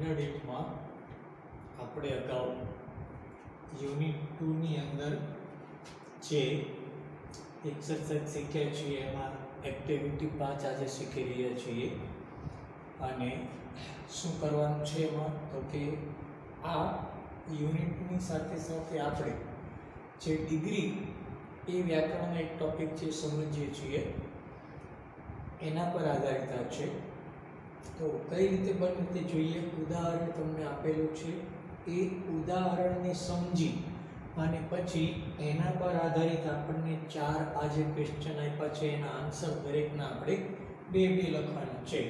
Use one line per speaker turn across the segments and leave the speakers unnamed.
યુનિટમાં આપણે અગાઉ યુનિટ 2 ની અંદર જે એક્સરસાઇઝ શીખ્યા છીએ એમાં એક્ટિવિટી 5 આજે શીખી રહ્યા છીએ અને શું કરવાનું છે એમાં તો કે આ યુનિટની સાથે સાથે આપણે જે ડિગ્રી એ વ્યાકરણનો એક ટોપિક છે સમજીએ છીએ એના પર આધારિત છે. તો કઈ રીતે બને તે જોઈએ. ઉદાહરણ તમને આપેલું છે, એ ઉદાહરણને સમજી અને પછી એના પર આધારિત આપણને 4 આ જે ક્વેશ્ચન આપ્યા છે એના આન્સર દરેકના આપણે બે લખવાના છે.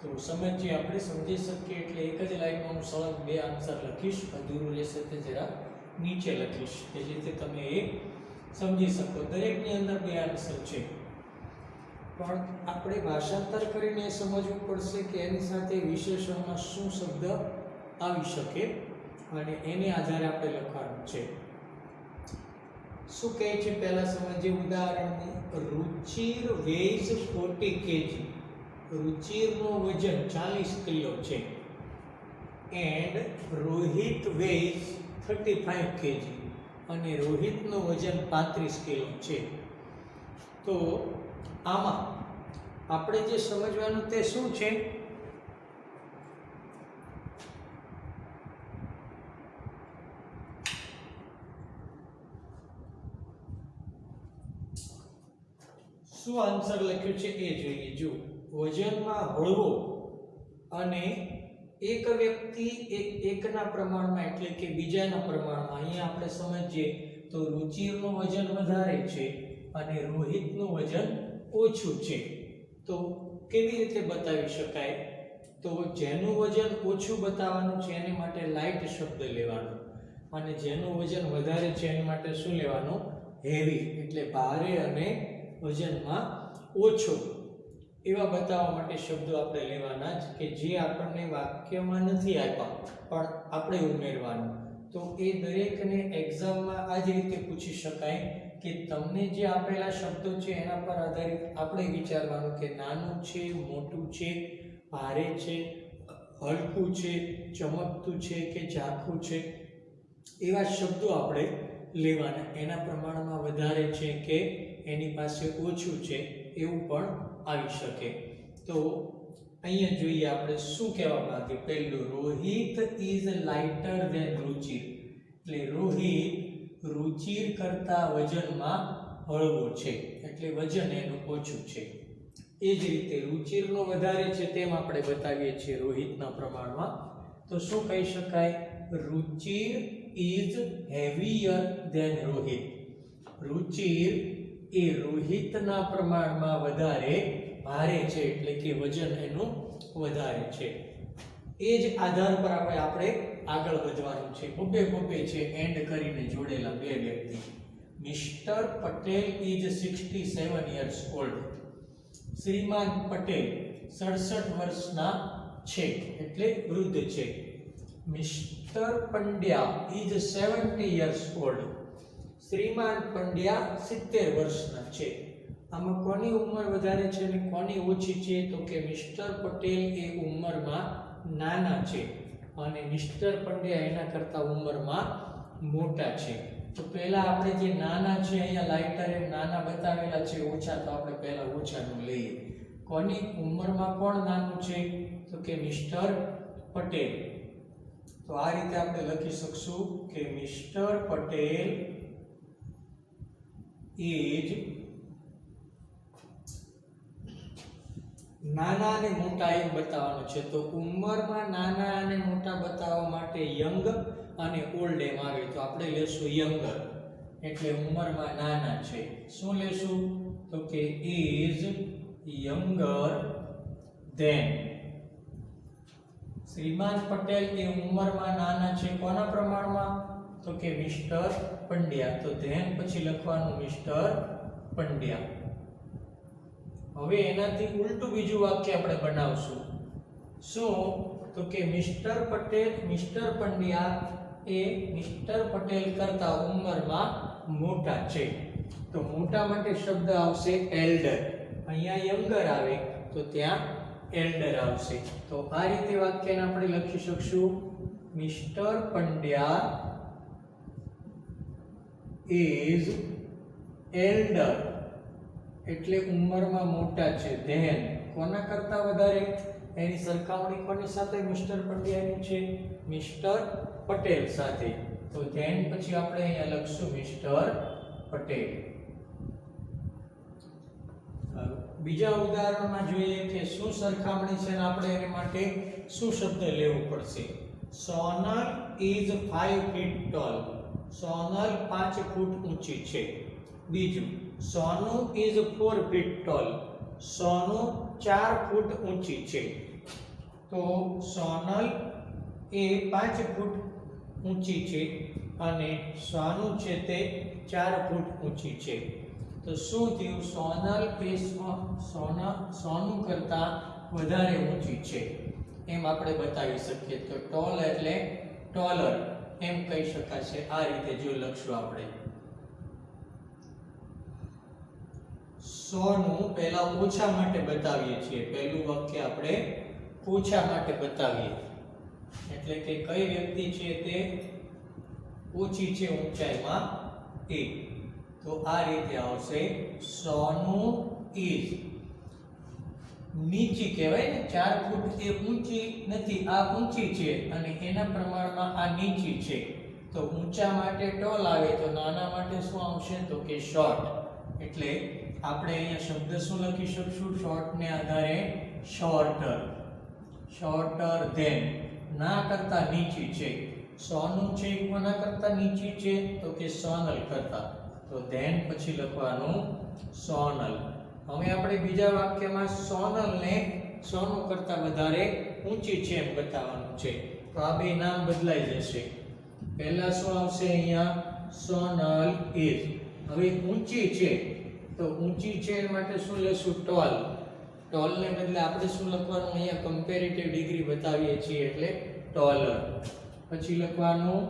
તો સમજીએ, આપણે સમજી શકીએ એટલે એક જ લાઈનમાં હું સળંગ 2 આન્સર લખીશ, અધૂરું રહેશે તે જરા નીચે લખીશ કે જેથી તમે એ સમજી શકો. દરેકની અંદર 2 આન્સર છે, પણ આપણે ભાષાંતર કરીને સમજવું પડશે કે એની સાથે વિશેષણમાં શું શબ્દ આવી શકે અને એને આધારે આપણે લખવાનું છે. શું કહે છે પહેલા સમજીએ ઉદાહરણને. રુચિર વેઇઝ 40 kg. રુચિરનો વજન 40 કિલો છે. And Rohit weighs 35 kg. અને રોહિતનું વજન 35 કિલો છે. તો આમાં આપણે જે સમજવાનું તે શું છે, શું આન્સર લખ્યું છે એ જોઈએ. જો વજનમાં હળવો અને એક વ્યક્તિ એકના પ્રમાણમાં એટલે કે બીજાના પ્રમાણમાં, અહીંયા આપણે સમજીએ તો રુચિરનું વજન વધારે છે અને રોહિતનું વજન ઓછું છે. તો કેવી રીતે બતાવી શકાય? તો જેનું વજન ઓછું બતાવવાનું છે એને માટે લાઇટ શબ્દ લેવાનો અને જેનું વજન વધારે છે એના માટે શું લેવાનું? હેવી, એટલે ભારે અને વજનમાં ઓછો એવા બતાવવા માટે શબ્દો આપણે લેવાના જ કે જે આપણને વાક્યમાં નથી આપ્યા પણ આપણે ઉમેરવાનું. તો એ દરેકને એક્ઝામમાં આ જ રીતે પૂછી શકાય કે તમને જે આપેલા શબ્દો છે એના પર આધારિત આપણે વિચારવાનું કે નાનું છે, મોટું છે, ભારે છે, હલકું છે, ચમકતું છે કે ઝાંખું છે, એવા શબ્દો આપણે લેવાના. એના પ્રમાણમાં વધારે છે કે એની પાસે ઓછું છે એવું પણ આવી શકે. તો અહીંયા જોઈએ આપણે શું કહેવા માંગે. પહેલું, Rohit is lighter than Ruchir. એટલે રોહિત રુચિર કરતા વજનમાં હળવો છે, એટલે વજન એનું ઓછું છે. એ જ રીતે રુચિરનો વધારે છે તેમ આપણે બતાવીએ છીએ રોહિતના પ્રમાણમાં. તો શું કહી શકાય? Ruchir is heavier than Rohit. Ruchir એ રોહિતના પ્રમાણમાં વધારે ભારે છે, એટલે કે વજન એનું વધારે છે. એ જ આધાર પર આપણે આગળ વધવાનું છે. બબ્બે છે એન્ડ કરીને જોડેલા 2 વ્યક્તિ. Mister Patel is 67 years old. શ્રીમાન પટેલ 67 વર્ષના છે, એટલે વૃદ્ધ છે. Mister Pandya is 70 years old. શ્રીમાન પંડ્યા 70 વર્ષના છે. આમાં કોની ઉંમર વધારે છે અને કોની ઓછી છે? તો કે મિસ્ટર પટેલ એ ઉંમરમાં નાના છે અને મિસ્ટર પંડ્યા એના કરતા ઉંમરમાં મોટા છે. તો પહેલા આપણે જે નાના છે, અહીંયા લાઇટર એમ નાના બતાવેલા છે, ઓછા, તો આપણે પહેલા ઓછાનું લઈએ. કોની ઉંમરમાં કોણ નાનું છે? તો કે મિસ્ટર પટેલ. તો આ રીતે આપણે લખી શકશું કે મિસ્ટર પટેલ ઇઝ નાના અને મોટા એમ બતાવવાનું છે. તો ઉંમરમાં નાના અને મોટા બતાવવા માટે યંગ અને ઓલ્ડ એમ આવે, તો આપણે લેશું યંગર, એટલે ઉંમરમાં નાના છે. શું લેશું? તો કે ઇઝ યંગર ધેન. શ્રીમાન પટેલ એ ઉંમરમાં નાના છે, કોના પ્રમાણમાં? તો કે મિસ્ટર પંડ્યા. તો ધેન પછી લખવાનું મિસ્ટર પંડ્યા. હવે એનાથી ઉલટું બીજું વાક્ય આપણે બનાવશું. શું? તો કે મિસ્ટર પટેલ, મિસ્ટર પંડ્યા એ મિસ્ટર પટેલ કરતા ઉંમરમાં મોટા છે. તો મોટા માટે શબ્દ આવશે એલ્ડર. અહીંયા યંગર આવે તો ત્યાં એલ્ડર આવશે. તો આ રીતે વાક્યને આપણે લખી શકશું મિસ્ટર પંડ્યા ઇઝ એલ્ડર એટલે ઉંમરમાં મોટા છે. ધેન કોના કરતા વધારે, એની સરખામણી કોની સાથે મિસ્ટર પંડ્યાની છે? મિસ્ટર પટેલ સાથે. તો ધેન પછી આપણે અહીંયા લખશું મિસ્ટર પટેલ. બીજા ઉદાહરણમાં જોઈએ કે શું સરખામણી છે ને આપણે એના માટે શું શબ્દ લેવો પડશે. Sonal is 5 feet tall. Sonal 5 ફૂટ ઊંચી છે. બીજું સોનુ ઇઝ 4 feet tall. સોનુ 4 ફૂટ ઊંચી છે. તો સોનલ એ 5 ફૂટ ઊંચી છે અને સોનુ છે તે 4 ફૂટ ઊંચી છે. તો શું થયું? સોનલ એ સોનુ કરતા વધારે ઊંચી છે એમ આપણે બતાવી શકીએ. તો ટોલ એટલે ટોલર એમ કહી શકાશે. આ રીતે જો લખશું આપણે. સોનુ પહેલા ઓછા માટે બતાવીએ છીએ. પહેલું વાક્ય આપણે ઓછા માટે બતાવીએ એટલે કે કઈ વ્યક્તિ છે તે ઓછી છે ઊંચાઈમાં એ. તો આ રીતે આવશે સોનુ ઇઝ નીચી કહેવાય ને, 4 ફૂટ એ ઊંચી નથી, આ ઊંચી છે અને એના પ્રમાણમાં આ નીચી છે. તો ઊંચા માટે ટોલ આવે તો નાના માટે શું આવશે? તો કે શોર્ટ. એટલે આપણે અહીંયા શબ્દ શું લખી શકશું? શોર્ટ ને આધારે શોર્ટર. શોર્ટર ધેન ના કરતા નીચી છે. સોનુ છે કોના કરતા નીચી છે? તો કે સોનલ કરતા. તો ધેન પછી લખવાનું સોનલ. હવે આપણે બીજા વાક્યમાં સોનલને સોનુ કરતા વધારે ઊંચી છે એમ બતાવવાનું છે. તો આ બે નામ બદલાઈ જશે. પહેલા શું આવશે અહીંયા? સોનલ ઇઝ. હવે ઊંચી છે તો ઊંચી છે એ માટે શું લેશું? ટોલ. ટોલ ને બદલે આપણે શું લખવાનું? અહીંયા કમ્પેરેટિવ ડિગ્રી બતાવીએ છીએ એટલે ટોલર. પછી લખવાનું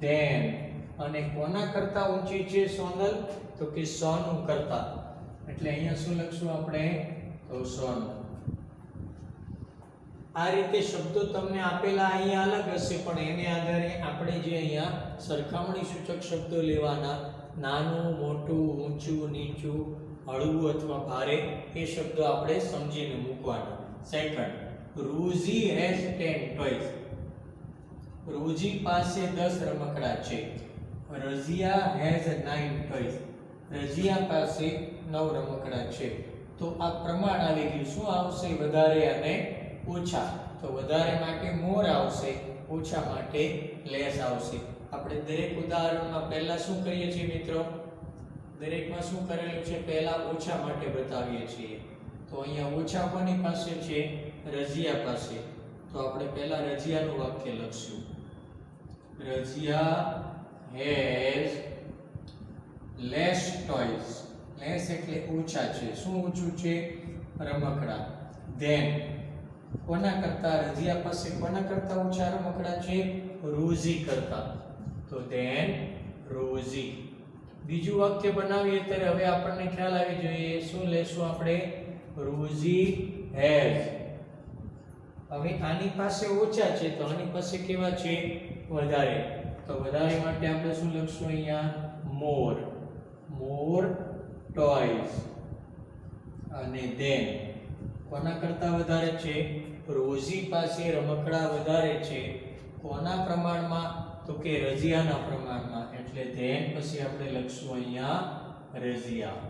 ધેન. અને કોના કરતા ઊંચી છે સોનલ? તો કે સોનુ કરતા. એટલે અહીંયા શું લખશું આપણે? તો સોનુ. આ રીતે શબ્દો તમને આપેલા અહીંયા અલગ હશે પણ એને આધારે આપણે જે અહીંયા સરખામણી સૂચક શબ્દો લેવાના, નાનું, મોટું, ઊંચું, નીચું, હળવું અથવા ભારે, એ શબ્દો આપણે સમજીને મૂકવાના. Second, Roozi has 10 toys. Roozi પાસે 10 રમકડા છે. Razia has 9 toys. રઝિયા પાસે 9 રમકડા છે. તો આ પ્રમાણ આવી ગયું. શું આવશે? વધારે અને ઓછા. તો વધારે માટે મોર આવશે, ઓછા માટે લેસ આવશે. આપણે દરેક ઉદાહરણમાં પહેલા શું કરીએ છીએ મિત્રો? દરેકમાં શું કરેલું છે? પહેલા ઓછા માટે બતાવીએ છીએ. તો અહીંયા ઓછા કોની પાસે છે? રઝિયા પાસે. તો આપણે પહેલા રઝિયાનું વાક્ય લખશું. Razia has less toys. Less એટલે ઓછા છે. શું ઓછું છે? રમકડા. ધેન કોના કરતા? રઝિયા પાસે કોના કરતા ઓછા રમકડા છે? રોઝી કરતા. તો ધેન રોઝી. બીજું વાક્ય બનાવીએ ત્યારે હવે આપણને ખ્યાલ આવી જોઈએ. શું લેશું આપણે? Rosy has. હવે આની પાસે ઓછા છે તો આની પાસે કેવા છે? વધારે. તો વધારે માટે આપણે શું લખશું અહીંયા? મોર. મોર ટોયસ. અને ધેન કોના કરતા વધારે છે? રોઝી પાસે રમકડા વધારે છે. કોના પ્રમાણમાં? તો કે રઝિયાના પ્રમાણમાં. એટલે ધેન પછી આપણે લખશું અહીંયા રઝિયા.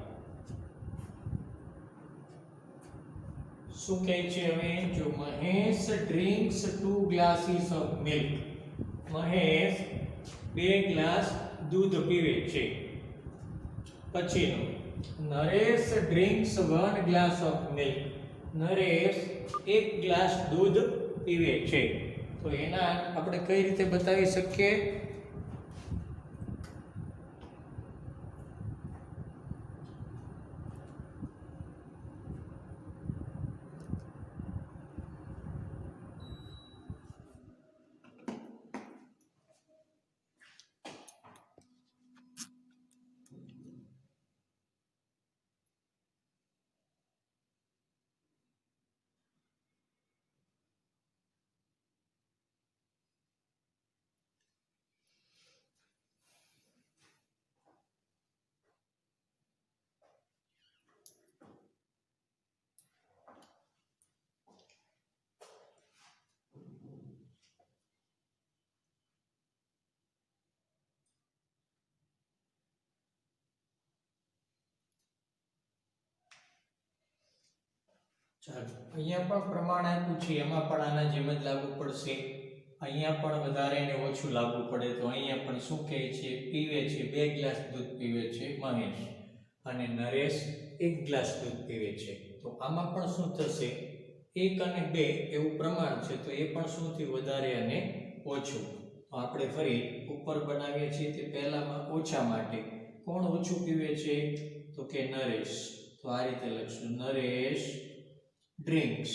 શું કહે છે હવે? જો Mahesh drinks 2 glasses of milk. Mahesh 2 glass દૂધ પીવે છે. પછીનું Naresh drinks 1 glass of milk. Naresh 1 glass દૂધ પીવે છે. તો એના આપણે કઈ રીતે બતાવી શકીએ? ચાલો, અહીંયા પણ પ્રમાણ આપ્યું છે, એમાં પણ આના જેમ જ લાગુ પડશે. અહીંયા પણ વધારે ને ઓછું લાગુ પડે તો અહીંયા પણ શું કહે છે, પીવે છે 2 ગ્લાસ દૂધ પીવે છે મહેશ અને નરેશ 1 ગ્લાસ દૂધ પીવે છે. તો આમાં પણ શું થશે, 1 અને 2 એવું પ્રમાણ છે, તો એ પણ શું થયું, વધારે અને ઓછું. તો આપણે ફરી ઉપર બનાવીએ છીએ તે પહેલામાં ઓછા માટે કોણ ઓછું પીવે છે, તો કે નરેશ. તો આ રીતે લખશું, નરેશ drinks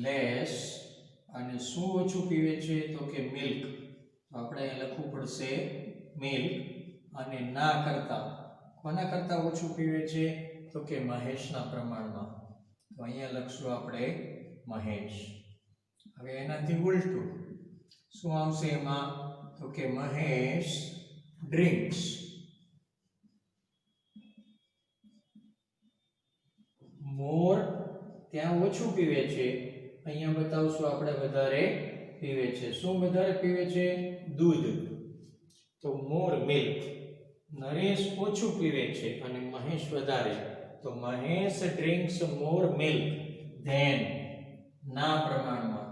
less. અને શું ઓછું પીવે છે, તો કે મિલ્ક. તો આપણે અહીં લખવું પડશે મિલ્ક. અને ના કરતા કોના કરતા ઓછું પીવે છે, તો કે મહેશના પ્રમાણમાં. તો અહીંયા લખશું આપણે મહેશ. હવે એનાથી ઉલટું શું આવશે એમાં, તો કે મહેશ drinks more. ત્યાં ઓછું પીવે છે, અહીંયા બતાવશું આપણે વધારે પીવે છે. શું વધારે પીવે છે, દૂધ. તો more milk. નરેશ ઓછું પીવે છે અને મહેશ વધારે. તો Mahesh drinks more milk than. ના પ્રમાણમાં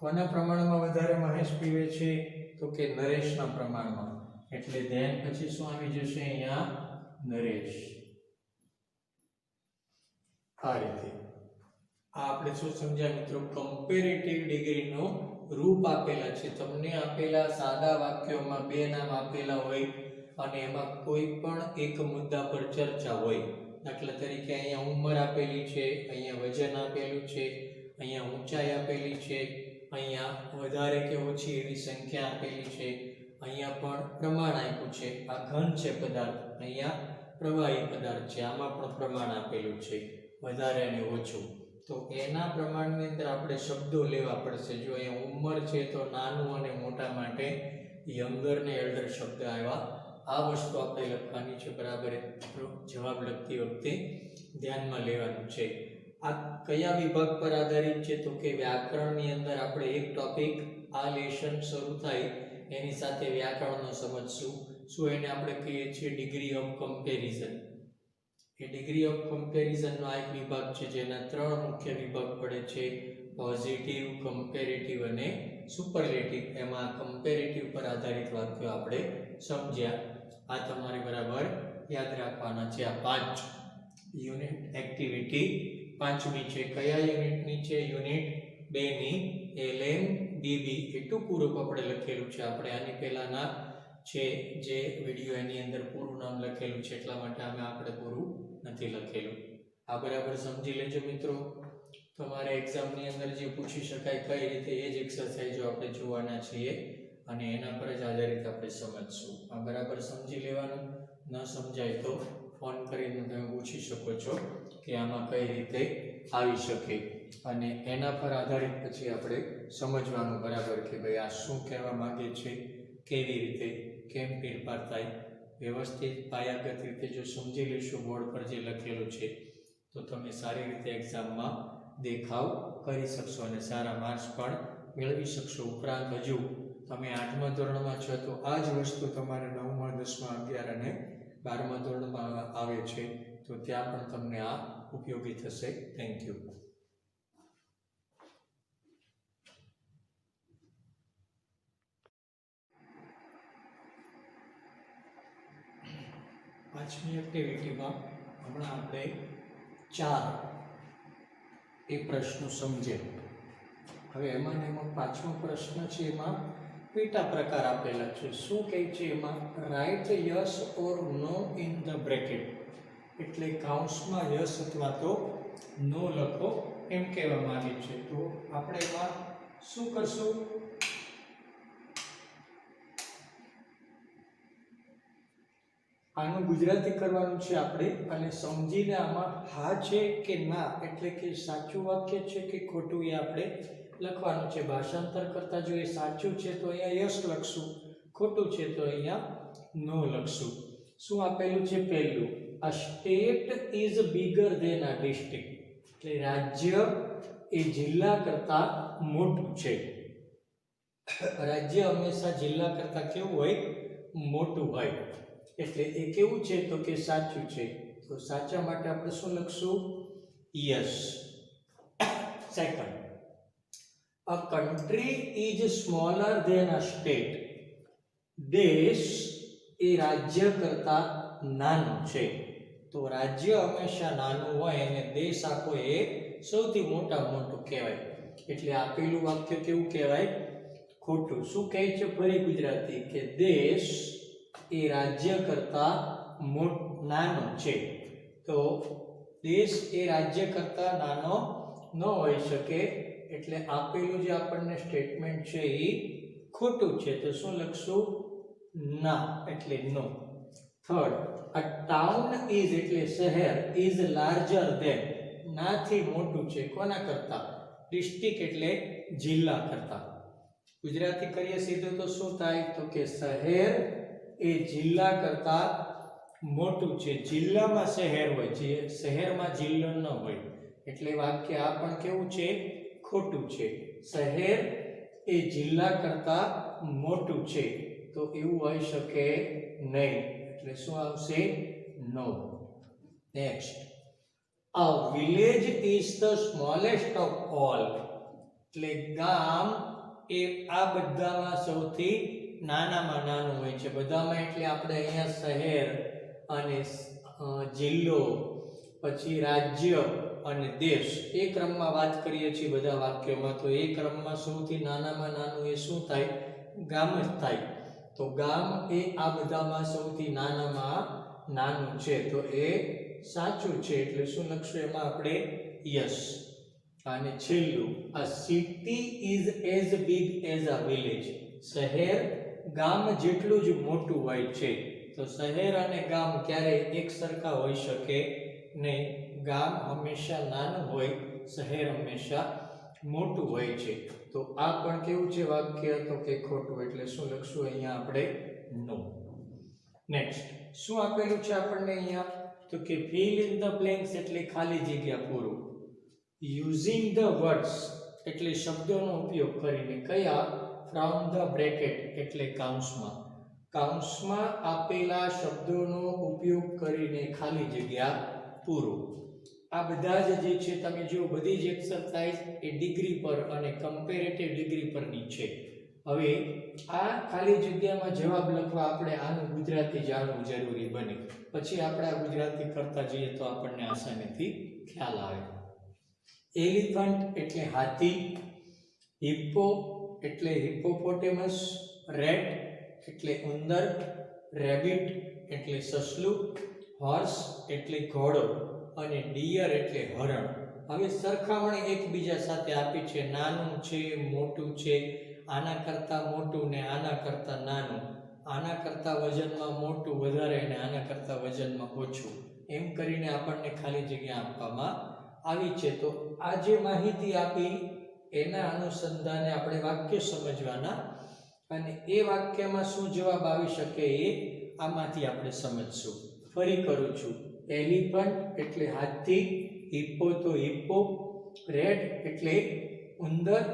કોના પ્રમાણમાં વધારે મહેશ પીવે છે, તો કે નરેશના પ્રમાણમાં. એટલે then પછી શું આવી જશે અહીંયા, નરેશ. આ રીતે આ આપણે શું સમજ્યા મિત્રો, કમ્પેરેટિવ ડિગ્રીનો રૂપ આપેલા છે. તમને આપેલા સાદા વાક્યોમાં 2 નામ આપેલા હોય અને એમાં કોઈ પણ એક મુદ્દા પર ચર્ચા હોય. દાખલા તરીકે અહીંયા ઉંમર આપેલી છે, અહીંયા વજન આપેલું છે, અહીંયા ઊંચાઈ આપેલી છે, અહીંયા વધારે કે ઓછી એવી સંખ્યા આપેલી છે, અહીંયા પણ પ્રમાણ આપ્યું છે. આ ઘન છે પદાર્થ, અહીંયા પ્રવાહી પદાર્થ છે, આમાં પણ પ્રમાણ આપેલું છે, વધારે અને ઓછું. તો એના પ્રમાણની અંદર આપણે શબ્દો લેવા પડશે. જો અહીંયા ઉંમર છે તો નાનું અને મોટા માટે યંગર ને એલ્ડર શબ્દ આવ્યા. આ વસ્તુ આપણે લખવાની છે, બરાબર જવાબ લખતી વખતે ધ્યાનમાં લેવાનું છે. આ કયા વિભાગ પર આધારિત છે, તો કે વ્યાકરણની અંદર આપણે એક ટોપિક આ લેશન શરૂ થાય એની સાથે વ્યાકરણનો સમજશું. શું એને આપણે કહીએ છીએ, ડિગ્રી ઓફ કમ્પેરિઝન. એ ડિગ્રી ઓફ કમ્પેરિઝનનો આ એક વિભાગ છે, જેના 3 મુખ્ય વિભાગ પડે છે, પોઝિટિવ, કમ્પેરેટિવ અને સુપરલેટિવ. એમાં કમ્પેરેટિવ પર આધારિત વાક્યો આપણે સમજ્યા. આ તમારે બરાબર યાદ રાખવાના છે. આ 5 યુનિટ એક્ટિવિટી 5મી છે. કયા યુનિટની છે, યુનિટ 2ની. LM BB એ ટૂંકું રૂપ આપણે લખેલું છે. આપણે આની પહેલાના છે જે વિડિયો એની અંદર પૂરું નામ લખેલું છે, એટલા માટે આપણે પૂરું નથી લખેલું. આ બરાબર સમજી લેજો મિત્રો. તમારે એક્ઝામની અંદર જે પૂછી શકાય કઈ રીતે એ જ એક્સરસાઇઝો આપણે જોવાના છીએ અને એના પર જ આધારિત આપણે સમજશું. આ બરાબર સમજી લેવાનું. ન સમજાય તો ફોન કરીને તમે પૂછી શકો છો કે આમાં કઈ રીતે આવી શકે, અને એના પર આધારિત પછી આપણે સમજવાનું બરાબર કે ભાઈ આ શું કહેવા માંગે છે, કેવી રીતે, કેમ ફેરફાર થાય. વ્યવસ્થિત પાયાગત રીતે જો સમજી લેશો બોર્ડ પર જે લખેલું છે તો તમે સારી રીતે એક્ઝામમાં દેખાવ કરી શકશો અને સારા માર્ક્સ પણ મેળવી શકશો. ઉપરાંત હજુ તમે 8મા ધોરણમાં છો તો આ જ વસ્તુ તમારે 9મા, 10મા, 11 અને 12મા ધોરણમાં આવે છે, તો ત્યાં પણ તમને આ ઉપયોગી થશે. Thank you. પાંચમી એક્ટિવિટીમાં હમણાં આપણે 4 એ પ્રશ્નો સમજે. હવે એમાં 5મો પ્રશ્ન છે, એમાં પેટા પ્રકાર આપેલા છે. શું કહે છે એમાં, right yes or no in the bracket. એટલે કૌંસમાં યસ અથવા તો નો લખો એમ કહેવા માંગે છે. તો આપણે એમાં શું કરશું, આનું ગુજરાતી કરવાનું છે આપણે, અને સમજીને આમાં હા છે કે ના, એટલે કે સાચું વાક્ય છે કે ખોટું, એ આપણે લખવાનું છે. ભાષાંતર કરતા જો એ સાચું છે તો અહીંયા યસ લખશું, ખોટું છે તો અહીંયા નો લખશું. શું આપેલું છે, પહેલું, a state is bigger than a district. એટલે રાજ્ય એ જિલ્લા કરતા મોટું છે. રાજ્ય હંમેશા જિલ્લા કરતા કેવું હોય, મોટું હોય. એટલે એ કેવું છે તો કે સાચું છે. તો સાચા માટે આપણે શું લખશું? Yes. Second, a country is smaller than a state. દેશ એ રાજ્ય કરતા નાનું છે. તો રાજ્ય હંમેશા નાનું હોય અને દેશ આખો એ સૌથી મોટું કહેવાય. એટલે આપેલું વાક્ય કેવું કહેવાય? ખોટું. શું કહે છે ફરી ગુજરાતી? કે દેશ એ રાજ્ય કરતા નાનો છે. તો દેશ એ રાજ્ય કરતા નાનો ન હોઈ શકે. એટલે આપેલું જે આપણને સ્ટેટમેન્ટ છે એ ખોટું છે. તો શું લખશું? ના, એટલે no. Third, a town is એટલે શહેર is larger than નાથી મોટું છે. કોના કરતા? ડિસ્ટ્રિક્ટ એટલે જિલ્લા કરતા. ગુજરાતી કરીએ સીધું તો શું થાય? તો કે શહેર એ જિલ્લા કરતા મોટું છે. જિલ્લામાં શહેર હોય છે, શહેરમાં જિલ્લો ન હોય. એટલે વાક્ય આ પણ કેવું છે? ખોટું છે. શહેર એ જિલ્લા કરતા મોટું છે. તો એવું હોઈ શકે નહીં. એટલે શું આવશે? No. Next, a village is the smallest of all. એટલે ગામ એ આ બધામાં સૌથી નાનામાં નાનું હોય છે. બધામાં એટલે આપણે અહીંયા શહેર અને જિલ્લો, પછી રાજ્ય અને દેશ એ ક્રમમાં વાત કરીએ છીએ બધા વાક્યોમાં. તો એ ક્રમમાં સૌથી નાનામાં નાનું એ શું થાય? ગામ જ થાય. તો ગામ એ આ બધામાં સૌથી નાનામાં નાનું છે. તો એ સાચું છે. એટલે શું લખશું એમાં આપણે? યસ. અને છેલ્લું, a city is as big as a village. શહેર ગામ જેટલું જ મોટું હોય છે. તો શહેર અને ગામ ક્યારેય એક સરખા હોઈ શકે નહીં. ગામ હંમેશા નાનું હોય, શહેર હંમેશા મોટું હોય છે. તો આ પણ કેવું છે વાક્ય? તો કે ખોટું. એટલે શું લખશું અહીંયા આપણે? નો. નેક્સ્ટ, શું આપેલું છે આપણને અહીંયા? તો કે fill in the blanks એટલે ખાલી જગ્યા પૂરું. using the words એટલે શબ્દોનો ઉપયોગ કરીને. કયા? from the bracket એટલે કૌંસમાં. કૌંસમાં આપેલા શબ્દોનો ઉપયોગ કરીને ખાલી જગ્યા પૂરું. આ બધા જે છે તમે જો બધી જ એક્સરસાઇઝ એ ડિગ્રી પર અને કમ્પેરેટિવ ડિગ્રી પરની છે. હવે આ ખાલી જગ્યામાં જવાબ લખવા આપણે આનું ગુજરાતી જાણવું જરૂરી બને. પછી આપણે આ ગુજરાતી કરતા જઈએ તો આપણને આસાનીથી ખ્યાલ આવે. એલિફન્ટ એટલે હાથી, હિપ્પો એટલે હિપ્પોપોટેમસ, રેટ એટલે ઉંદર, રેબિટ એટલે સસલું, હોર્સ એટલે ઘોડો અને ડિયર એટલે હરણ. હવે સરખામણી એકબીજા સાથે આપી છે. નાનું છે, મોટું છે, આના કરતા મોટું ને આના કરતા નાનું, આના કરતા વજનમાં મોટું વધારે અને આના કરતા વજનમાં ઓછું, એમ કરીને આપણને ખાલી જગ્યા આપવામાં આવી છે. તો આ જે માહિતી આપી એના અનુસંધાને આપણે વાક્ય સમજવાના અને એ વાક્યમાં શું જવાબ આવી શકે એ આમાંથી આપણે સમજશું. ફરી કરું છું. એલિફન્ટ એટલે હાથી, હિપ્પો તો હિપ્પો, રેટ એટલે ઉંદર,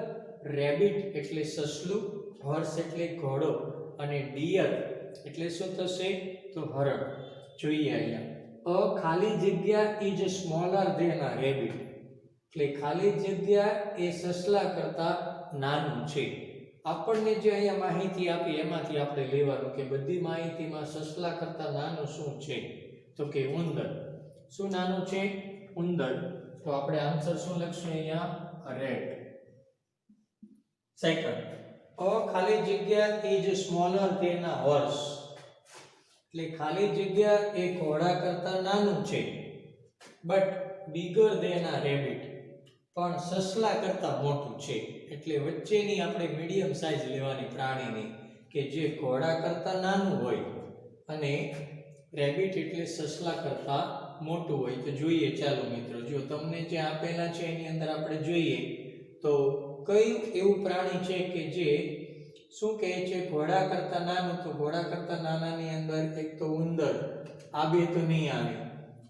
રેબિટ એટલે સસલું, હોર્સ એટલે ઘોડો અને ડિયર એટલે શું થશે? તો હરણ. જોઈએ અહીંયા, અ ખાલી જગ્યા is smaller than a rabbit. એટલે ખાલી જગ્યા એ સસલા કરતા નાનું છે. આપણને જે અહીંયા માહિતી આપી એમાંથી આપણે લેવાનું કે બધી માહિતીમાં સસલા કરતા નાનું શું છે? તો કે ઉંદર. શું નાનું છે? ઉંદર. તો આપણે આન્સર શું લખશું અહીંયા? રેટ. સેકન્ડ, અ ખાલી જગ્યા is smaller than a horse. એટલે ખાલી જગ્યા એ ઘોડા કરતા નાનું છે. But bigger than a rabbit. પણ સસલા કરતા મોટું છે. એટલે વચ્ચેની આપણે મીડિયમ સાઈઝ લેવાની પ્રાણીની કે જે ઘોડા કરતા નાનું હોય અને રેબિટ એટલે સસલા કરતા મોટું હોય. તો જોઈએ ચાલો મિત્રો, જો તમને જે આપેલા છે એની અંદર આપણે જોઈએ તો કયું એવું પ્રાણી છે કે જે શું કહે છે? ઘોડા કરતા નાનું. તો ઘોડા કરતા નાનાની અંદર એક તો ઉંદર, આ બે તો નહીં આવે.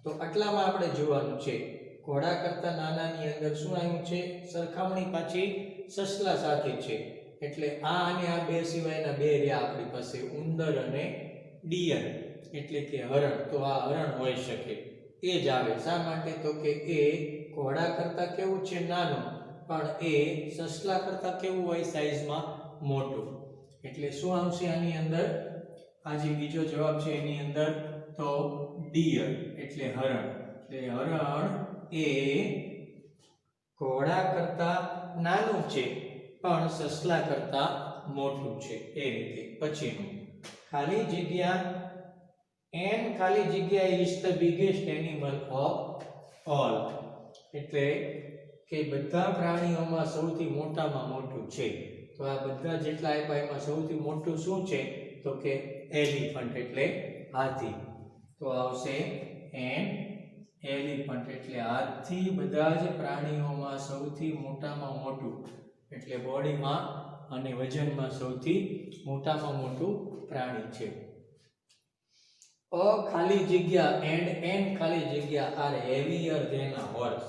તો આટલામાં આપણે જોવાનું છે. ઘોડા કરતા નાનાની અંદર શું આવ્યું છે? સરખામણી પાછી સસલા સાથે છે. એટલે આ અને આ બે સિવાયના બે રહ્યા આપણી પાસે, ઉંદર અને ડિયર. એટલે કે હરણ, તો આ હરણ હોઈ શકે, એ જ આવે. શા માટે? તો કે એ ઘોડા કરતા કેવું છે? નાનું, પણ એ સસલા કરતા કેવું હોય? સાઈઝમાં મોટું. એટલે શું આવશે આની અંદર? આ જે બીજો જવાબ છે એની અંદર તો ડિયર એટલે હરણ. એટલે હરણ એ ઘોડા કરતા નાનું છે પણ સસલા કરતા મોટું છે, એ રીતે. પછીનું ખાલી જગ્યા એન ખાલી જગ્યા is the biggest animal of all, એટલે કે બધા પ્રાણીઓમાં સૌથી મોટામાં મોટું છે. તો આ બધા જેટલા આપ્યા એમાં સૌથી મોટું શું છે? તો કે એલિફન્ટ એટલે હાથી. તો આવશે એન એલિફન્ટ એટલે હાથી બધા જ પ્રાણીઓમાં સૌથી મોટામાં મોટું, એટલે બોડીમાં અને વજનમાં સૌથી મોટામાં મોટું પ્રાણી છે. અ ખાલી જગ્યા એન્ડ એન ખાલી જગ્યા are heavier than a horse,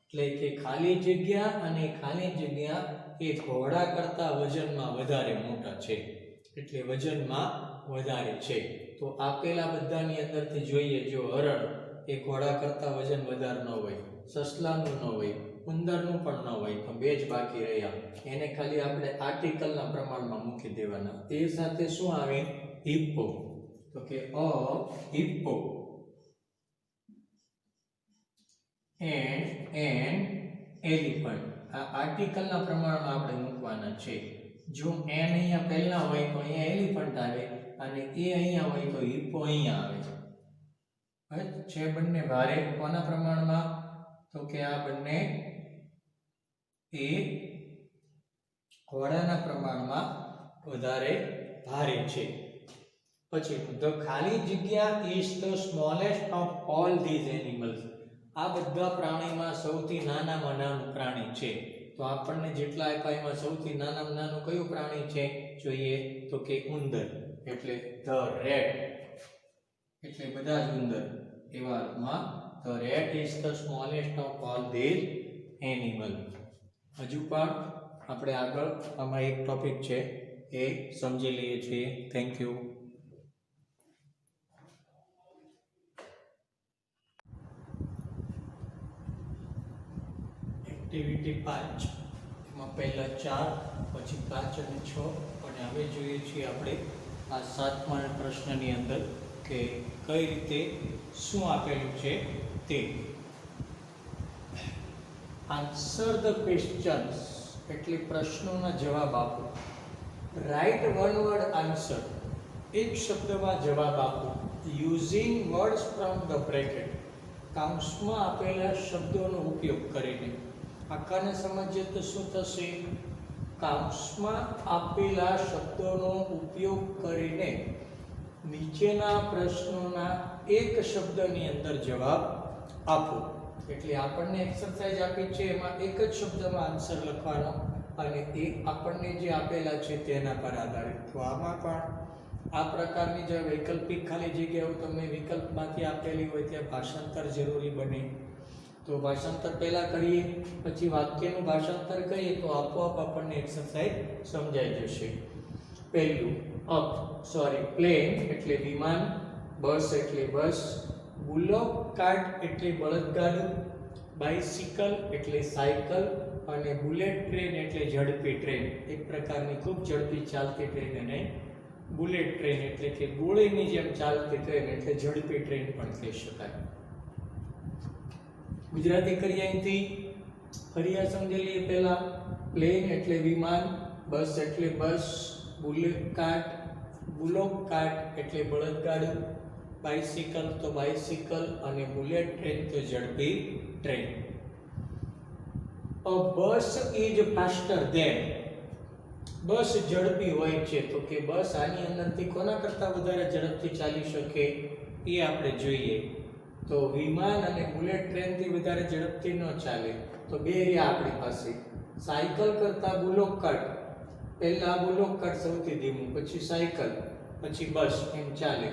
એટલે કે ખાલી જગ્યા અને ખાલી જગ્યા એ ઘોડા કરતા વજનમાં વધારે મોટા છે, એટલે વજનમાં વધારે છે. તો આપેલા બધાની અંદરથી જોઈએ, જો હરણ એ ઘોડા કરતા વજન વધારે ન હોય, સસલાનું ન હોય, ઉંદરનું પણ ન હોય, તો બે જ બાકી રહ્યા. એને ખાલી આપણે આર્ટિકલના પ્રમાણમાં મૂકી દેવાના. એ સાથે શું આવે? હિપ્પો. તો કે અ હિપ્પો એન્ડ એન એલિફન્ટ, આ આર્ટિકલના પ્રમાણમાં આપણે મૂકવાના છે. જો એન અહીંયા પહેલા હોય તો અહીંયા એલિફન્ટ આવે, અને એ અહીંયા હોય તો હિપ્પો અહીંયા આવે છે. બંને ભારે કોના પ્રમાણમાં? તો કે આ બંને એ ઘોડાના પ્રમાણમાં વધારે ભારે છે. પછી ધ ખાલી જગ્યા is the smallest of all these animals, આ બધા પ્રાણીમાં સૌથી નાનામાં નાનું પ્રાણી છે. તો આપણને જેટલા આપ્યા એમાં સૌથી નાનામાં નાનું કયું પ્રાણી છે જોઈએ? તો કે ઉંદર, એટલે ધ રેટ, એટલે બધા જ ઉંદર. એવામાં the rate is the smallest of all these animal. હજુ પણ આપણે આગળ આમાં એક ટોપિક છે એ સમજી લઈએ છીએ. Thank you. એક્ટિવિટી 5 એમાં પહેલા 4, પછી 5 અને 6, અને હવે જોઈએ છીએ આપણે આ 7મા પ્રશ્નની અંદર કે કઈ રીતે શું આપેલું છે તે. આન્સર ધ ક્વેશ્ચન્સ એટલે પ્રશ્નોના જવાબ આપો. રાઇટ વન વર્ડ આન્સર, એક શબ્દમાં જવાબ આપો. Using words from the bracket, કૌંસમાં આપેલા શબ્દોનો ઉપયોગ કરીને. આકાને સમજીએ તો શું થશે? કૌંસમાં આપેલા શબ્દોનો ઉપયોગ કરીને નીચેના પ્રશ્નોના એક શબ્દની અંદર જવાબ આપો. એટલે આપણને એક્સરસાઇઝ આપી છે, એમાં એક જ શબ્દમાં આન્સર લખવાનો, અને એ આપણને જે આપેલા છે તેના પર આધારિત. તો આમાં પણ આ પ્રકારની જે વૈકલ્પિક ખાલી જગ્યાઓ તમને વિકલ્પમાંથી આપેલી હોય ત્યાં ભાષાંતર જરૂરી બને. તો ભાષાંતર પહેલા કરીએ, પછી વાક્યનું ભાષાંતર કરીએ તો આપોઆપ આપણને એક્સરસાઇઝ સમજાઈ જશે. પહેલું પ્લેન એટલે વિમાન, બસ એટલે બસ, બુલોક કાર્ટ એટલે બળદગાડું, બાઇસિકલ એટલે સાયકલ, અને બુલેટ ટ્રેન એટલે ઝડપી ટ્રેન. એક પ્રકારની ખૂબ ઝડપી ચાલતી ટ્રેન, અને બુલેટ ટ્રેન એટલે કે ગોળીની જેમ ચાલતી ટ્રેન, એટલે ઝડપી ટ્રેન પણ કહી શકાય. ગુજરાતી કરીએ અહીંથી ફરી સમજી લઈએ. પહેલા પ્લેન એટલે વિમાન, બસ એટલે બસ, બુલોક કાર્ટ એટલે બળદગાડું, બાઇસિકલ તો બાઇસિકલ, અને બુલેટ ટ્રેન તો ઝડપી train. A bus is faster than, bus ઝડપી હોય છે. તો કે બસ આની અંદરથી કોના કરતા વધારે ઝડપથી ચાલી શકે એ આપણે જોઈએ. તો વિમાન અને બુલેટ ટ્રેનથી વધારે ઝડપથી ન ચાલે. તો બે રહ્યા આપણી પાસે. સાયકલ કરતા બુલોક કાર્ટ, પહેલા બુલોક કાર્ટ સૌથી ધીમું, પછી સાયકલ, પછી બસ, એમ ચાલે.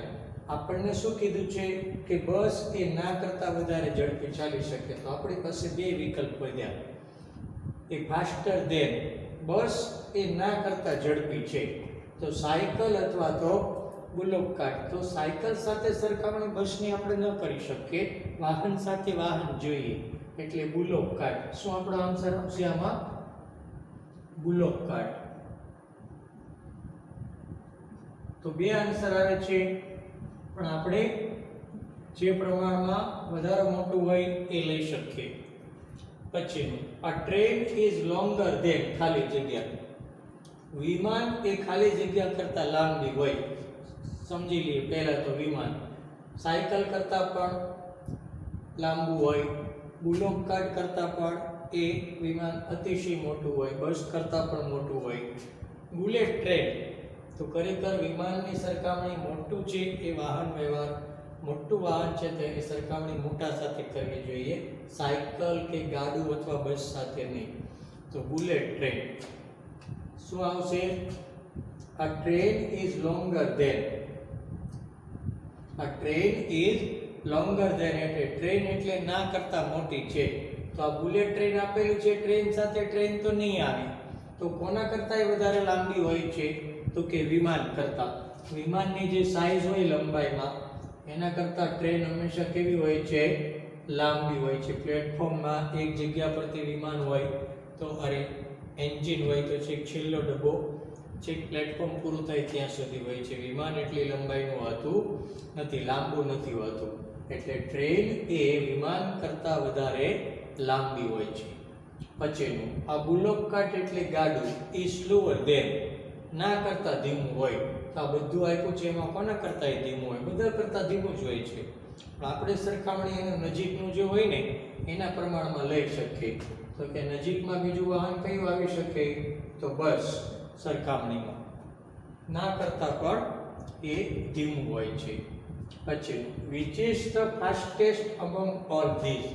આપણને શું કીધું છે કે બસ એ ના કરતા વધારે ઝડપી ચાલી શકે. તો આપણી પાસે બે વિકલ્પ વધ્યા. એ ફાસ્ટર ધેન, બસ એ ના કરતા ઝડપી છે, તો સાયકલ અથવા તો બુલોક કાર્ટ. તો સાયકલ સાથે સરખામણી બસની આપણે ન કરી શકીએ, વાહન સાથે વાહન જોઈએ એટલે બુલોક કાર્ટ. શું આપણો આન્સર આવશે આમાં? બુલોક કાર્ટ. તો બે આન્સર આવે છે, પણ આપણે જે પ્રમાણમાં વધારે મોટું હોય એ લઈ શકીએ. પછીનું, a train is longer than ખાલી જગ્યા. વિમાન એ ખાલી જગ્યા કરતા લાંબી હોય. સમજી લઈએ પહેલા તો વિમાન સાયકલ કરતા પણ લાંબુ હોય, બુલોક કાર્ટ કરતા પણ એ વિમાન અતિશય મોટું હોય, બસ કરતા પણ મોટું હોય. બુલેટ ટ્રેન તો ખરેખર વિમાનની સરખામણી મોટું છે એ વાહન વ્યવહાર, મોટું વાહન છે તેની સરખામણી મોટા સાથે કરવી જોઈએ, સાયકલ કે ગાડું અથવા બસ સાથે નહીં. તો બુલેટ ટ્રેન. શું આવશે? A train is longer than. A train is longer than એટલે ટ્રેન એટલે ના કરતા મોટી છે. તો આ બુલેટ ટ્રેન આપેલું છે, ટ્રેન સાથે ટ્રેન તો નહીં આવે. તો કોના કરતા એ વધારે લાંબી હોય છે? તો કે વિમાન કરતા. વિમાનની જે સાઈઝ હોય લંબાઈમાં એના કરતા ટ્રેન હંમેશા કેવી હોય છે? લાંબી હોય છે. પ્લેટફોર્મમાં એક જગ્યા પરથી વિમાન હોય તો એન્જિન હોય તો છેક છેલ્લો ડબ્બો છેક પ્લેટફોર્મ પૂરું થાય ત્યાં સુધી હોય છે. વિમાન એટલી લંબાઈનું હોતું નથી, લાંબુ નથી હોતું. એટલે ટ્રેન એ વિમાન કરતાં વધારે લાંબી હોય છે. પછીનું, આ બુલોક કાર્ટ એટલે ગાડું ઈ સ્લોઅર ધેન, ના કરતાં ધીમું હોય. તો આ બધું આપ્યું છે એમાં કોના કરતાં ધીમું હોય? બધા કરતાં ધીમું જ હોય છે, પણ આપણે સરખામણી એનું નજીકનું જે હોય ને એના પ્રમાણમાં લઈ શકીએ. તો કે નજીકમાં બીજું વાહન કયું આવી શકે? તો બસ સરખામણીમાં ના કરતાં પણ એ ધીમું હોય છે. પછી which is the fastest among all these?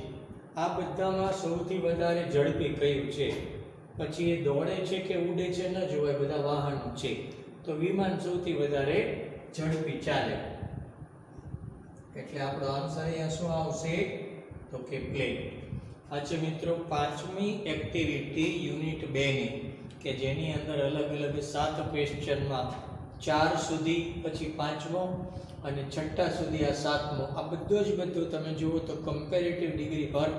આ બધામાં સૌથી વધારે ઝડપી કયું છે? પછી એ દોડે છે કે ઉડે છે ન જોવાય, બધા વાહનો છે. તો વિમાન સૌથી વધારે ઝડપી ચાલે. એટલે આપણો આન્સર અહીંયા શું આવશે? તો કે પ્લેન. આ છે મિત્રો પાંચમી એક્ટિવિટી યુનિટ 2 ની, કે જેની અંદર અલગ અલગ 7 ક્વેશ્ચનમાં 4 સુધી, પછી 5મો અને 6ઠા સુધી આ 7મો, આ બધું તમે જુઓ તો કમ્પેરેટિવ ડિગ્રી પર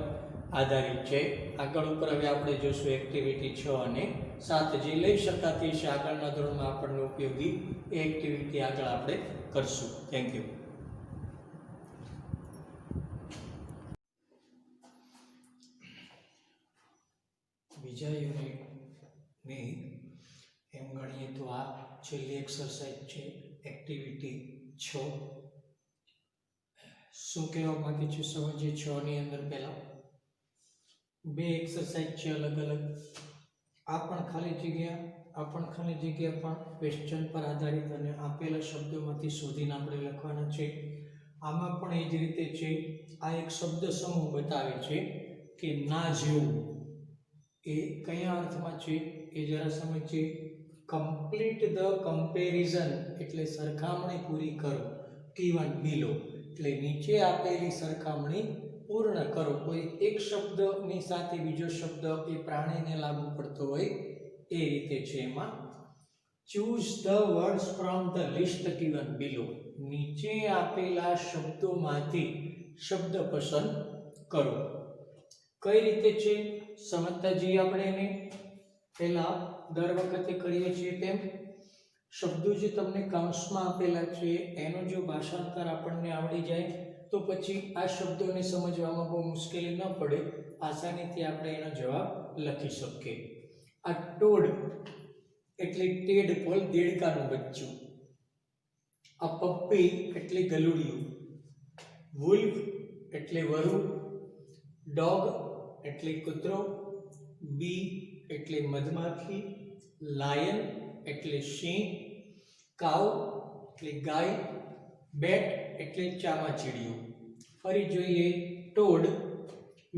આધારિત છે. આગળ ઉપર હવે આપણે જોશું એક્ટિવિટી 6 અને 7 જે લઈ શકાતી છે આગળના ધોરણમાં આપણને ઉપયોગી એ એક્ટિવિટી આગળ આપણે કરશું. Thank you. બીજા યુનિટની એમ ગણીએ તો આ છેલ્લી એક્સરસાઇઝ છે એક્ટિવિટી 6. શું કહેવા માંગે છે સમજીએ. 6 ની અંદર પહેલા બે એક્સરસાઇઝ છે અલગ અલગ. આ પણ ખાલી જગ્યા પણ ક્વેશ્ચન પર આધારિત અને આપેલા શબ્દોમાંથી શોધીને આપણે લખવાના છે. આમાં પણ એ જ રીતે છે. આ એક શબ્દ સમૂહ બતાવે છે કે ના જેવું. એ કયા અર્થમાં છે એ જરા સમજીએ. કમ્પ્લીટ ધ કમ્પેરિઝન એટલે સરખામણી પૂરી કરો. given below એટલે નીચે આપેલી સરખામણી પૂર્ણ કરો. કોઈ એક શબ્દની સાથે બીજો શબ્દ એ પ્રાણીને લાગુ પડતો હોય એ રીતે છે. એમાં choose the words from the list given below નીચે આપેલા શબ્દોમાંથી શબ્દ પસંદ કરો. કઈ રીતે છે સમજતા જઈએ આપણે એને. પહેલા દર વખતે કરીએ છીએ તેમ શબ્દો જે તમને કૌંસમાં આપેલા છે એનો જો ભાષાંતર આપણને આવડી જાય તો પછી આ શબ્દોને સમજવામાં બહુ મુશ્કેલી ન પડે, આસાનીથી આપણે એનો જવાબ લખી શકીએ. આ ટોડ એટલે ટેડપોલ, દેડકાનું બચ્ચું. આ પપ્પી એટલે ગલુડિયું. વુલ્ફ એટલે વરુ. ડોગ એટલે કૂતરો. બી એટલે મધમાખી. લાયન એટલે સિંહ. કાઉ એટલે ગાય. બેટ એટલે ચામાચીડિયું. ફરી જોઈએ. ટોડ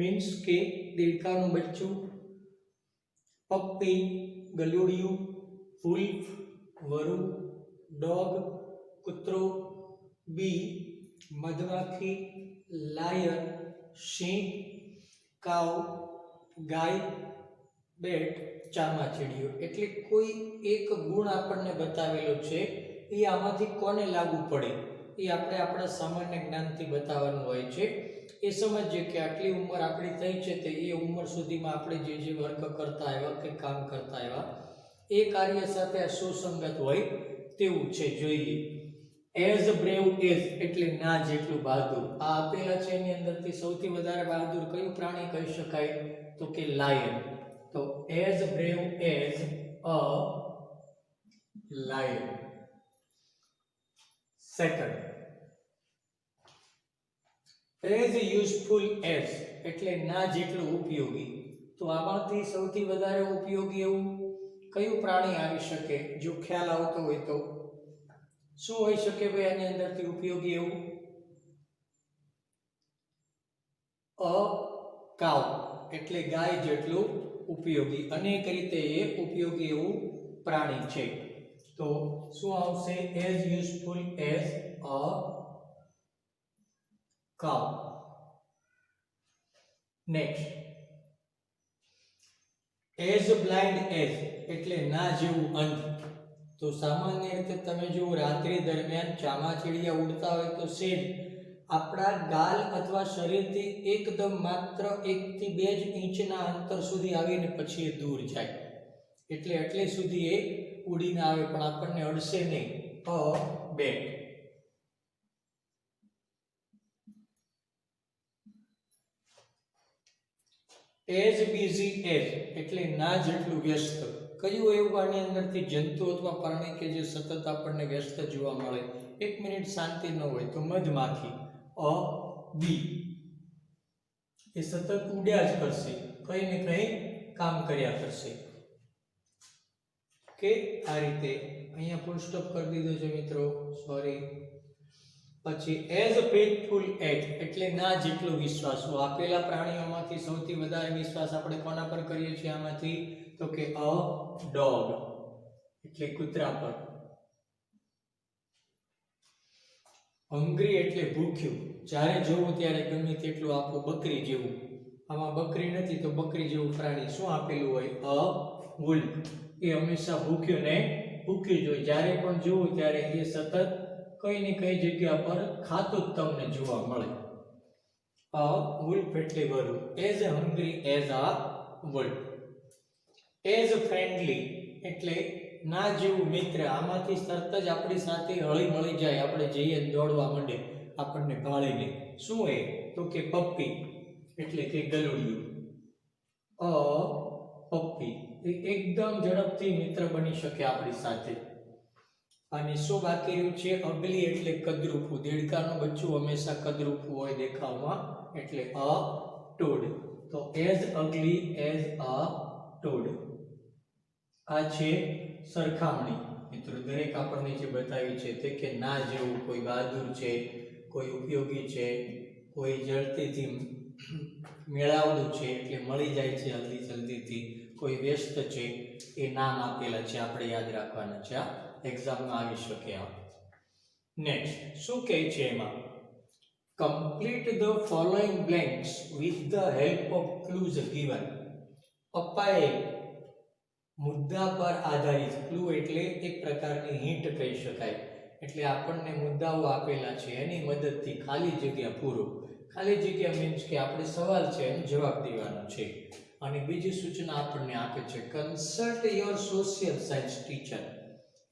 મીન્સ કે દેડકાનું બચ્ચું. પપ્પી ગલુડિયું. વુલ્ફ વરુ. ડોગ કૂતરો. બી મધમાખી. લાયન સિંહ. કાઉ ગાય. બેટ ચામાચીડિયું. એટલે કોઈ એક ગુણ આપણને બતાવેલો છે એ આમાંથી કોને લાગુ પડે એ આપણે આપણા સામાન્ય જ્ઞાનથી બતાવવાનું હોય છે. એ સમજીએ કે આટલી ઉંમર આપણી થઈ છે તે એ ઉંમર સુધીમાં આપણે જે વર્ક કરતા આવ્યા કે કામ કરતા આવ્યા એ કાર્ય સાથે આ સુસંગત હોય તેવું છે. જોઈએ એઝ બ્રેવ એઝ એટલે ના જેટલું બહાદુર. આ આપેલા છે એની અંદરથી સૌથી વધારે બહાદુર કયું પ્રાણી કહી શકાય તો કે લાયન. તો as brave as a lion. Second as useful as એટલે ના જેટલું ઉપયોગી. તો આમાંથી સૌથી વધારે ઉપયોગી એવું કયું પ્રાણી આવી શકે? જો ખ્યાલ આવતો હોય તો શું હોઈ શકે ભાઈ આની અંદરથી ઉપયોગી એવું? અ કાઉ એટલે ગાય જેટલું ઉપયોગી. અનેક રીતે એ ઉપયોગી એવું પ્રાણી છે. તો શું આવશે? As useful as a cow. Next as blind as એટલે ના જેવું અંધ. તો સામાન્ય રીતે તમે જો રાત્રિ દરમિયાન ચામાચીડિયા ઉડતા હોય તો સેજ આપણા ગાલ અથવા શરીરથી એકદમ માત્ર 1 થી 2 જ ઇંચના અંતર સુધી આવીને પછી એ દૂર જાય. એટલે એટલી સુધી એ ઉડીને આવે પણ આપણને અડશે નહીં. અ બેટ. એઝ બિઝી એઝ એટલે ના જેટલું વ્યસ્ત. કયું એવું આની અંદરથી જંતુ અથવા પ્રાણી કે જે સતત આપણને વ્યસ્ત જોવા મળે? 1 મિનિટ શાંતિ ન હોય તો મધમાખી. અ બી. એ સતત ઉડ્યા જ કરશે, કઈ ને કઈ કામ કર્યા કરશે. કે આ રીતે અહીંયા ફૂલ સ્ટોપ કરી દીધો છે મિત્રો, સોરી. પછી એઝ ફેથફુલ એઝ એટલે ના જેટલો વિશ્વાસ. આપેલા પ્રાણીઓમાંથી સૌથી વધારે વિશ્વાસ આપણે કોના પર કરીએ છીએ આમાંથી? તો કે અ ડોગ એટલે કૂતરા પર. હંગ્રી એટલે ભૂખ્યું. જ્યારે જોવું ત્યારે ગમે તેટલું આપો, બકરી જેવું. આમાં બકરી નથી તો બકરી જેવું પ્રાણી શું આપેલું હોય? અ વુલ્ફ. એ હંમેશા ભૂખ્યું ને ભૂખ્યું જ હોય. જ્યારે પણ જોવું ત્યારે એ સતત કઈ ને કઈ જગ્યા પર ખાતું જ તમને જોવા મળે. અ વુલ્ફ એટલે વરુ. As hungry as a wolf. As friendly એટલે ના જેવું મિત્ર. આમાંથી તરત જ આપણી સાથે હળી મળી જાય, આપણે જઈએ દોડવા માંડે આપણને ભાળીને. શું એ? તો કે પપ્પી એટલે કે ગલુડિયું. અ પપ્પી એ એકદમ ઝડપથી મિત્ર બની શકે આપણી સાથે. અને શું બાકી રહ્યું છે? અગલી એટલે કદરૂપું. દેડકાનું બચ્ચું હંમેશા કદરૂપું હોય દેખાવમાં એટલે અ ટોડ. તો એઝ અગલી એઝ અ ટોડ. આ છે સરખામણી. મિત્રો દરેક આપણને જે બતાવી છે તે કે ના જેવું કોઈ બહાદુર છે, કોઈ ઉપયોગી છે, કોઈ જલ્દીથી મેળાવડું છે એટલે મળી જાય છે જલ્દીથી, કોઈ વ્યસ્ત છે, એ નામ આપેલા છે, આપણે યાદ રાખવાના છે. આ એક્ઝામમાં આવી શકે. નેક્સ્ટ શું કહે છે એમાં? Complete the following blanks with the help of clues given. પપ્પાએ મુદ્દા પર આધારિત, ક્લુ એટલે એક પ્રકારની હિન્ટ કહી શકાય. એટલે આપણને મુદ્દાઓ આપેલા છે એની મદદથી ખાલી જગ્યા પૂરો. ખાલી જગ્યા મીન્સ કે આપણે સવાલ છે એનો જવાબ દેવાનો છે. અને બીજી સૂચના આપણને આપે છે consult your social science teacher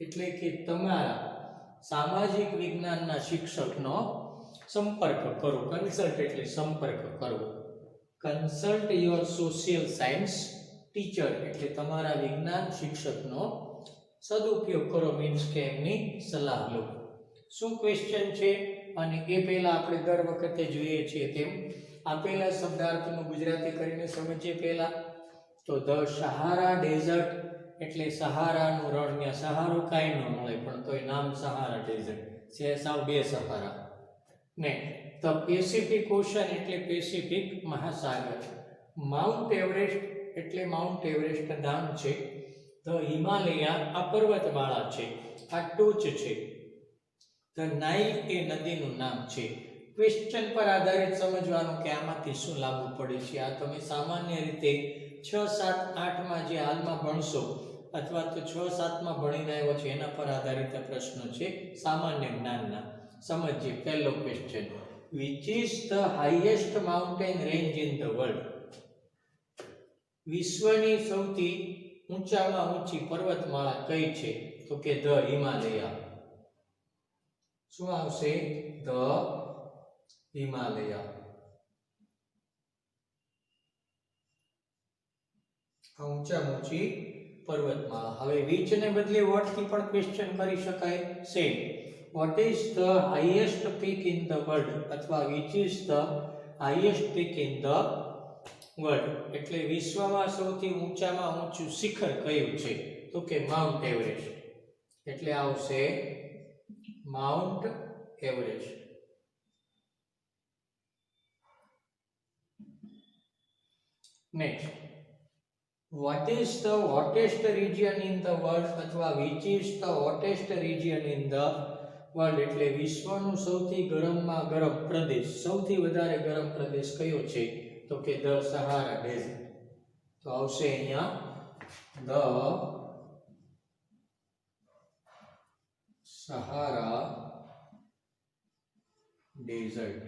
એટલે કે તમારા સામાજિક વિજ્ઞાનના શિક્ષકનો સંપર્ક કરો. કન્સલ્ટ એટલે સંપર્ક કરવો. Consult your social science teacher એટલે તમારા વિજ્ઞાન શિક્ષકનો સદુપયોગ કરો મીન્સ કે એમની સલાહ લો. શું ક્વેશ્ચન છે? અને એ પહેલા આપણે દર વખતે જોઈએ છીએ તેમ આપેલા શબ્દાર્થનું ગુજરાતી કરીને સમજીએ પહેલા. તો ધ સહારા ડેઝર્ટ એટલે સહારાનું રણ. ત્યાં સહારો કાંઈ ન મળે પણ તોય નામ સહારા ડેઝર્ટ છે, સાવ બે સહારા. ને ધ પેસિફિક ઓશન એટલે પેસિફિક મહાસાગર. માઉન્ટ એવરેસ્ટ એટલે માઉન્ટ એવરેસ્ટ નામ છે. ધ હિમાલયા આ પર્વતમાળા છે, આ ટોચ છે. ધ નાઇલ એ નદીનું નામ છે. ક્વેશ્ચન પર આધારિત સમજવાનું કે આમાંથી શું લાગુ પડે છે. આ તમે સામાન્ય રીતે 6, 7, 8માં જે હાલમાં ભણશો અથવા તો 6-7માં ભણીને આવ્યો છે એના પર આધારિત આ પ્રશ્ન છે, સામાન્ય જ્ઞાનના. સમજીએ પહેલો question. Which is the highest mountain range in the world? વિશ્વની સૌથી ઊંચામાં ઊંચી પર્વતમાળા કઈ છે? તો કે ધ હિમાલય. શું આવશે? ધ હિમાલય. આ ઊંચામાં ઊંચી પર્વતમાળા. હવે વિચ ને બદલે વોટ થી પણ ક્વેશ્ચન કરી શકાય. Same, what is the highest peak in the world અથવા which is the highest peak in the world. એટલે વિશ્વમાં સૌથી ઊંચામાં ઊંચું શિખર કયું છે? તો કે માઉન્ટ એવરેસ્ટ. એટલે આવશે mount Everest. Next, what is the hottest region in the world અથવા which is the hottest region in the world? એટલે વિશ્વનું સૌથી ગરમમાં ગરમ પ્રદેશ, સૌથી વધારે ગરમ પ્રદેશ કયો છે? તો કે ધ સહારા ડેઝર્ટ. તો આવશે અહીંયા ધ સહારા ડેઝર્ટ.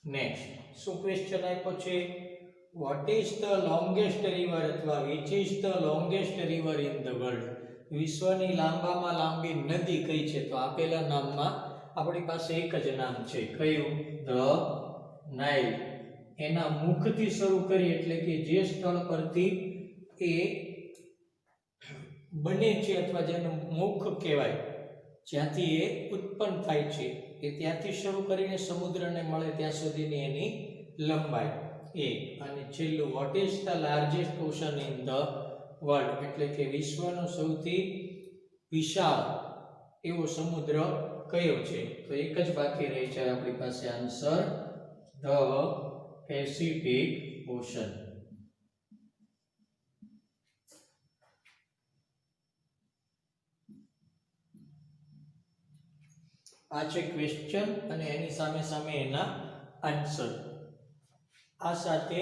નેક્સ્ટ, શું ક્વેશ્ચન આપ્યો છે? What is the longest river અથવા which is the longest river in the world? વિશ્વની લાંબામાં લાંબી નદી કઈ છે? તો આપેલા નામમાં આપણી પાસે એક જ નામ છે. કયું? The Nile. એના મુખથી શરૂ કરી એટલે કે જે સ્થળ પરથી એ બને છે અથવા જેનું મુખ કહેવાય, જ્યાંથી એ ઉત્પન્ન થાય છે, એ ત્યાંથી શરૂ કરીને સમુદ્રને મળે ત્યાં સુધીની એની લંબાઈ એ. અને છેલ્લું, vote is the largest ocean in the world? એટલે કે વિશ્વનો સૌથી વિશાળ એવો સમુદ્ર કયો છે? તો એક જ બાકી રહી છે આપણી પાસે આન્સર, ધ પેસિફિક ઓશન. આ છે ક્વેશ્ચન અને એની સામે સામે એના આન્સર. આ સાથે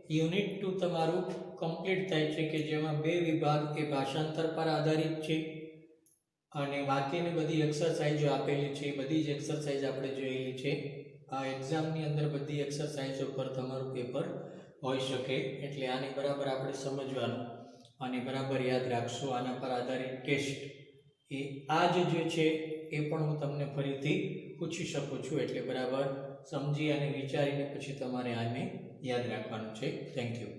યુનિટ 2 તમારું કમ્પ્લીટ થાય છે કે જેમાં 2 વિભાગ એ ભાષાંતર પર આધારિત છે અને બાકીની બધી એક્સરસાઇઝો આપેલી છે, બધી જ એક્સરસાઇઝ આપણે જોયેલી છે. આ એક્ઝામની અંદર બધી એક્સરસાઇઝો પર તમારું પેપર હોઈ શકે, એટલે આને બરાબર આપણે સમજવાનું અને બરાબર યાદ રાખશું. આના પર આધારિત ટેસ્ટ એ આ જે છે એ પણ હું તમને ફરીથી પૂછી શકું છું, એટલે બરાબર સમજી અને વિચારીને પછી તમારે આને યાદ રાખવાનું છે. Thank you.